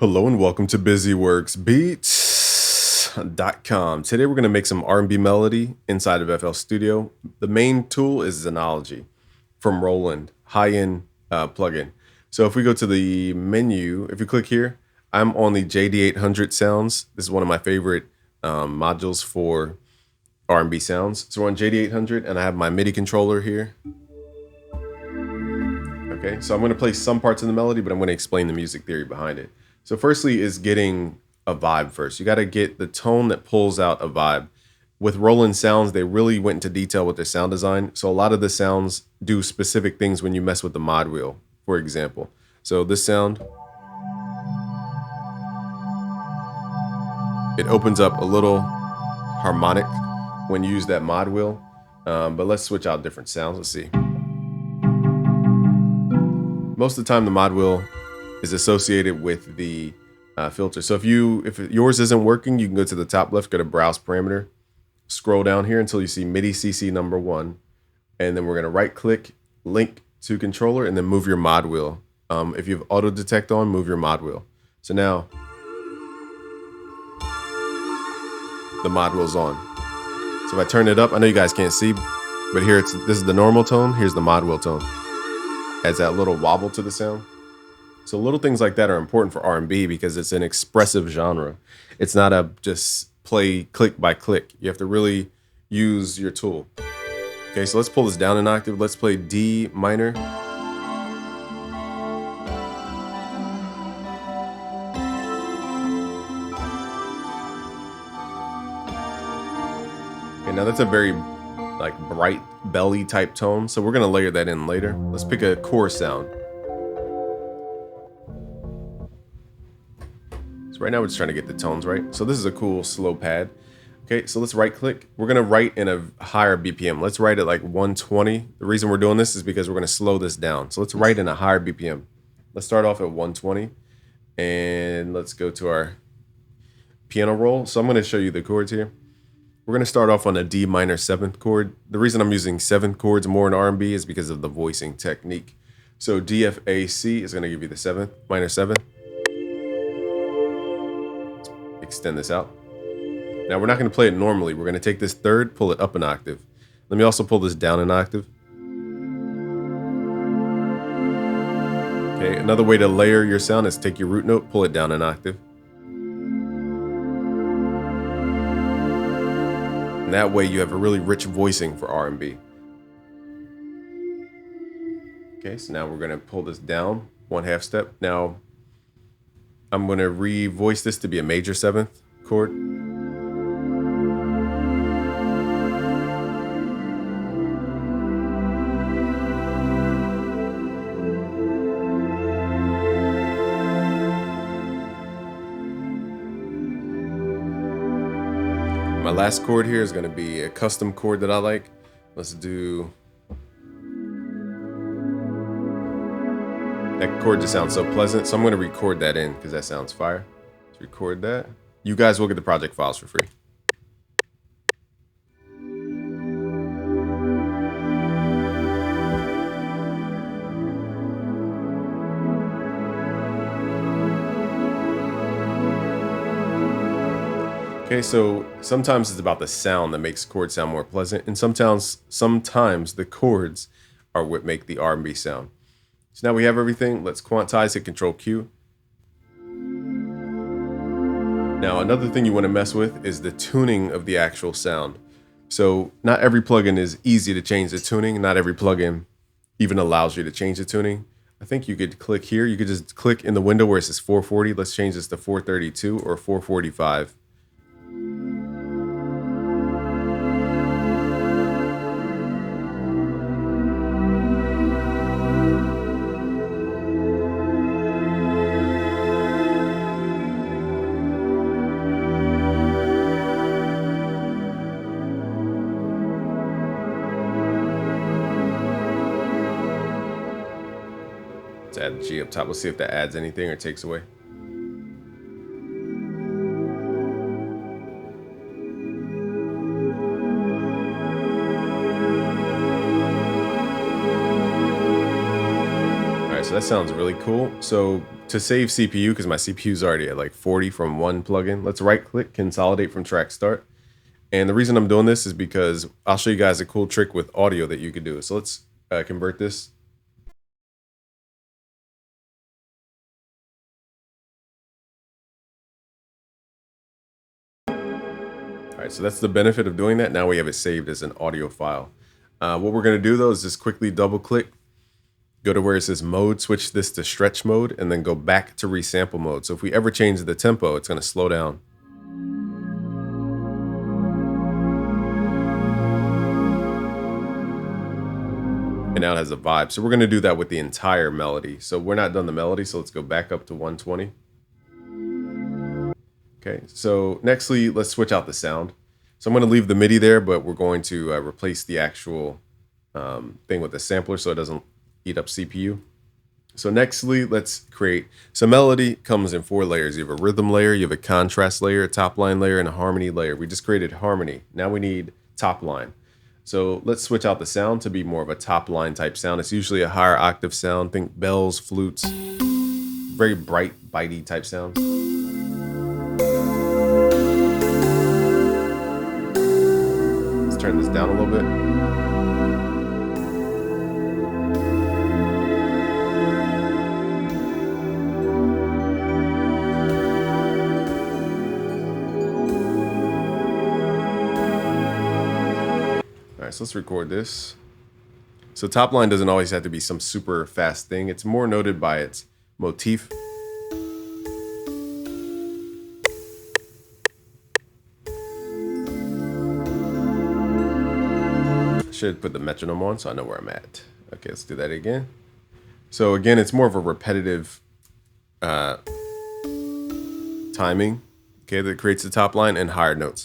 Hello and welcome to BusyWorksBeats.com. Today we're going to make some R&B melody inside of FL Studio. The main tool is Xenology from Roland, high-end plugin. So if we go to the menu, if you click here, I'm on the JD800 sounds. This is one of my favorite modules for R&B sounds. So we're on JD800 and I have my MIDI controller here. Okay, so I'm going to play some parts of the melody, but I'm going to explain the music theory behind it. So firstly is getting a vibe first. You got to get the tone that pulls out a vibe. With Roland Sounds, they really went into detail with their sound design. So a lot of the sounds do specific things when you mess with the mod wheel, for example. So this sound, it opens up a little harmonic when you use that mod wheel. But let's switch out different sounds. Let's see. Most of the time the mod wheel is associated with the filter. So if yours isn't working, you can go to the top left, go to browse parameter, scroll down here until you see MIDI CC number 1. And then we're going to right click, link to controller, and then move your mod wheel. If you have auto detect on, move your mod wheel. So now the mod wheel's on. So if I turn it up, I know you guys can't see, but here this is the normal tone. Here's the mod wheel tone. Adds that little wobble to the sound. So little things like that are important for R&B because it's an expressive genre. It's not a just play click by click. You have to really use your tool. Okay, so let's pull this down an octave. Let's play D minor. Okay, now that's a very like bright belly type tone. So we're gonna layer that in later. Let's pick a chorus sound. Right now we're just trying to get the tones right. So this is a cool slow pad. Okay, so let's right click. We're gonna write in a higher BPM. Let's write at like 120. The reason we're doing this is because we're gonna slow this down. So let's write in a higher BPM. Let's start off at 120 and let's go to our piano roll. So I'm gonna show you the chords here. We're gonna start off on a D minor 7th chord. The reason I'm using 7th chords more in R&B is because of the voicing technique. So DFAC is gonna give you the 7th, minor 7th. Extend this out. Now we're not going to play it normally. We're going to take this third, pull it up an octave. Let me also pull this down an octave. Okay, another way to layer your sound is take your root note, pull it down an octave. And that way you have a really rich voicing for R&B. Okay, so now we're going to pull this down 1/2 step. Now I'm going to re-voice this to be a major 7th chord. My last chord here is going to be a custom chord that I like. Let's do... That chord just sounds so pleasant, so I'm going to record that in because that sounds fire. Let's record that. You guys will get the project files for free. Okay, so sometimes it's about the sound that makes chords sound more pleasant, and sometimes the chords are what make the R&B sound. So now we have everything. Let's quantize, hit Control Q. Now another thing you want to mess with is the tuning of the actual sound. So not every plugin is easy to change the tuning. Not every plugin even allows you to change the tuning. I think you could click here. You could just click in the window where it says 440. Let's change this to 432 or 445. Let's add the G up top. Let's see if that adds anything or takes away. So that's sounds really cool. So to save CPU, because my CPU is already at like 40 from one plugin, let's right click, consolidate from track start. And the reason I'm doing this is because I'll show you guys a cool trick with audio that you could do. So let's convert this. All right, so that's the benefit of doing that. Now we have it saved as an audio file. What we're gonna do though is just quickly double click, go to where it says mode, switch this to stretch mode, and then go back to resample mode. So if we ever change the tempo, it's gonna slow down. And now it has a vibe. So we're gonna do that with the entire melody. So we're not done the melody, so let's go back up to 120. Okay, so nextly, let's switch out the sound. So I'm gonna leave the MIDI there, but we're going to replace the actual thing with the sampler so it doesn't eat up CPU. So nextly, let's create, so melody comes in 4 layers. You have a rhythm layer, you have a contrast layer, a top line layer, and a harmony layer. We just created harmony. Now we need top line. So let's switch out the sound to be more of a top line type sound. It's usually a higher octave sound. Think bells, flutes, very bright, bitey type sound. Let's turn this down a little bit. So let's record this. So top line doesn't always have to be some super fast thing. It's more noted by its motif. I should put the metronome on so I know where I'm at. Okay, let's do that again. So again, it's more of a repetitive timing, okay, that creates the top line and higher notes.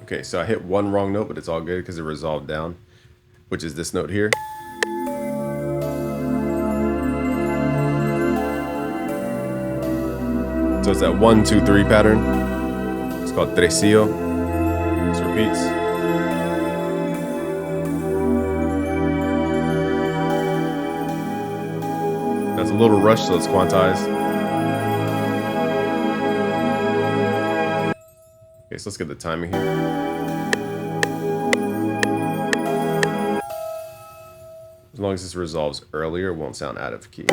Okay, so I hit one wrong note, but it's all good because it resolved down, which is this note here. So it's that 1, 2, 3 pattern. It's called tresillo. This repeats. That's a little rush, so it's quantized. Okay, so let's get the timing here. As long as this resolves earlier, it won't sound out of key.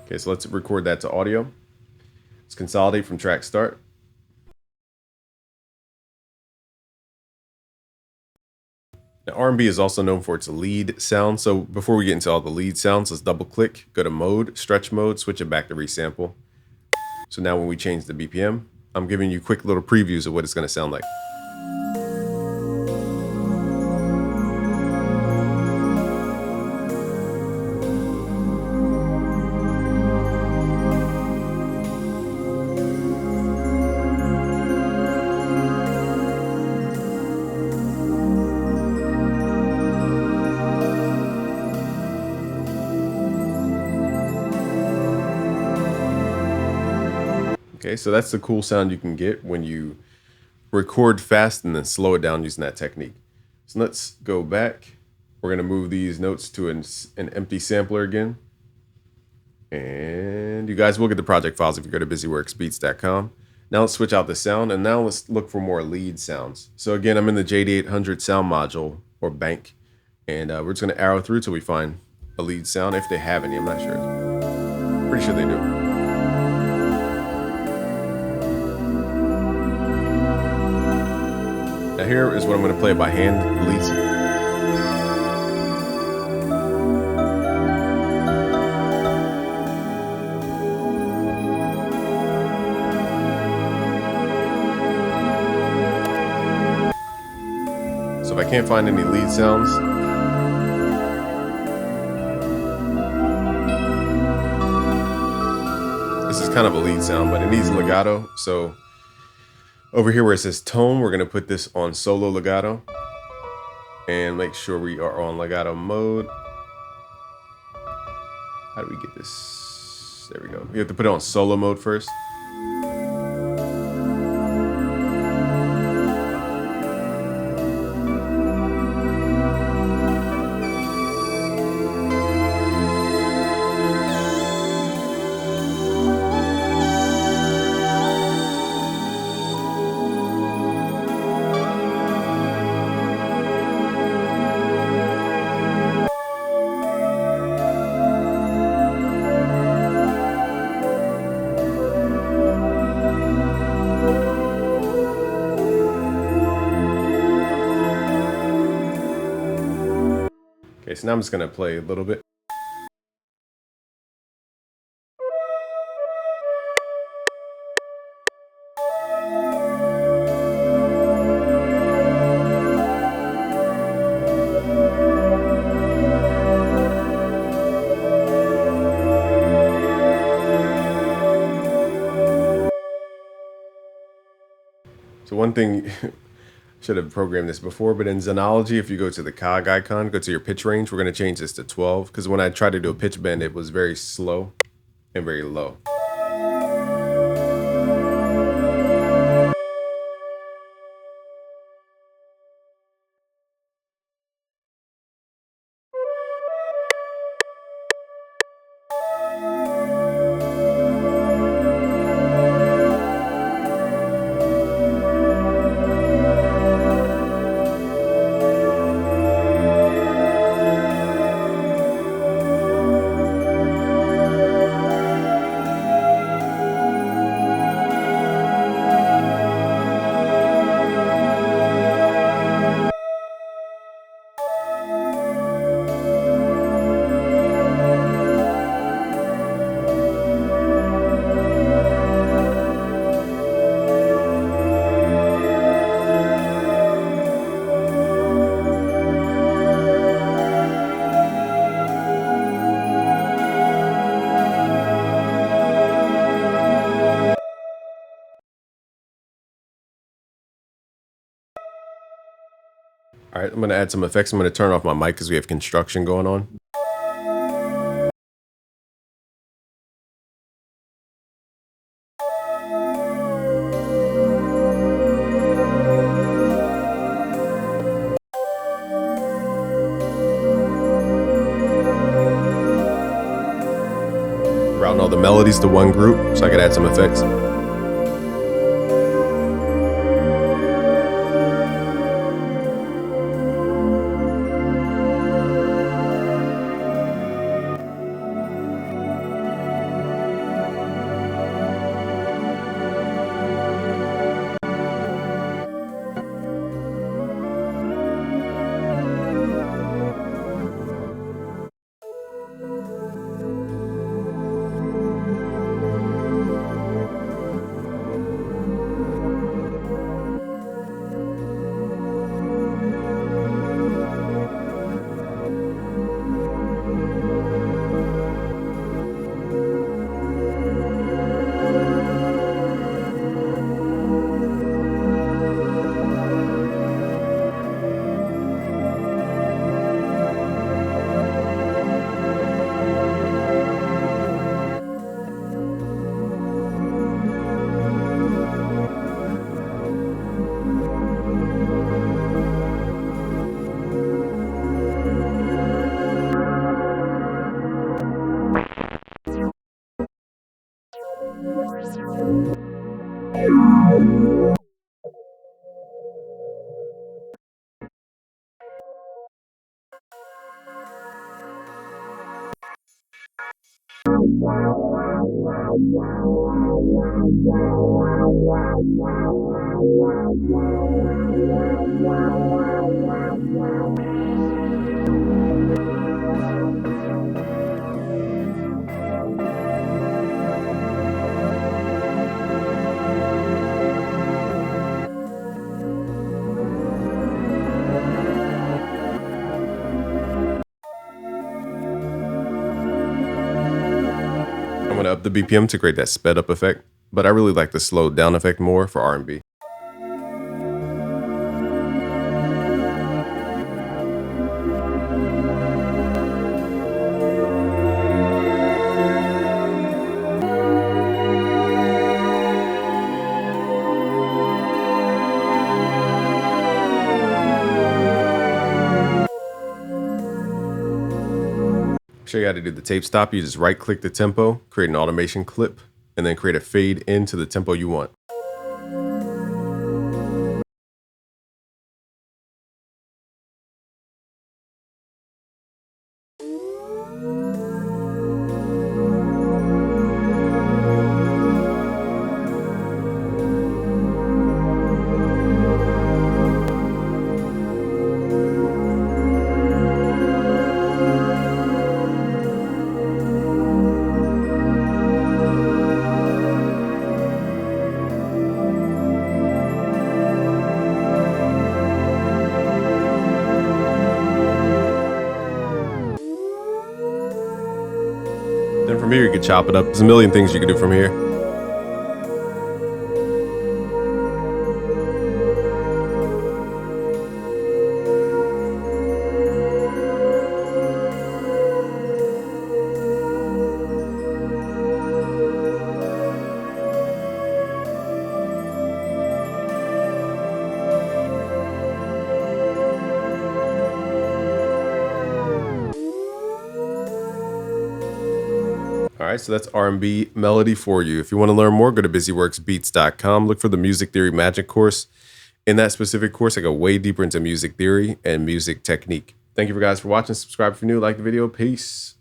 Okay, so let's record that to audio. Let's consolidate from track start. Now, R&B is also known for its lead sound. So before we get into all the lead sounds, let's double click, go to mode, stretch mode, switch it back to resample. So now when we change the BPM, I'm giving you quick little previews of what it's gonna sound like. Okay, so that's the cool sound you can get when you record fast and then slow it down using that technique. So let's go back. We're gonna move these notes to an empty sampler again. And you guys will get the project files if you go to busyworksbeats.com. Now let's switch out the sound, and now let's look for more lead sounds. So again, I'm in the JD800 sound module or bank, and we're just gonna arrow through till we find a lead sound, if they have any. I'm not sure. Pretty sure they do. Now here is what I'm going to play by hand, leads. So if I can't find any lead sounds, this is kind of a lead sound, but it needs legato. So over here where it says tone, we're going to put this on solo legato and make sure we are on legato mode. How do we get this? There we go. You have to put it on solo mode first. Okay, so now I'm just gonna play a little bit. So one thing, should have programmed this before, but in Xenology, if you go to the cog icon, go to your pitch range, we're going to change this to 12 because when I tried to do a pitch bend, it was very slow and very low. All right, I'm going to add some effects. I'm going to turn off my mic because we have construction going on. Routing all the melodies to one group so I could add some effects. to up the BPM to create that sped up effect, but I really like the slowed down effect more for R&B. Show you how to do the tape stop. You just right click the tempo, create an automation clip, and then create a fade into the tempo you want. Then from here, you can chop it up. There's a million things you can do from here. All right, so that's R&B melody for you. If you want to learn more, go to busyworksbeats.com. Look for the Music Theory Magic course. In that specific course, I go way deeper into music theory and music technique. Thank you guys for watching. Subscribe if you're new. Like the video. Peace.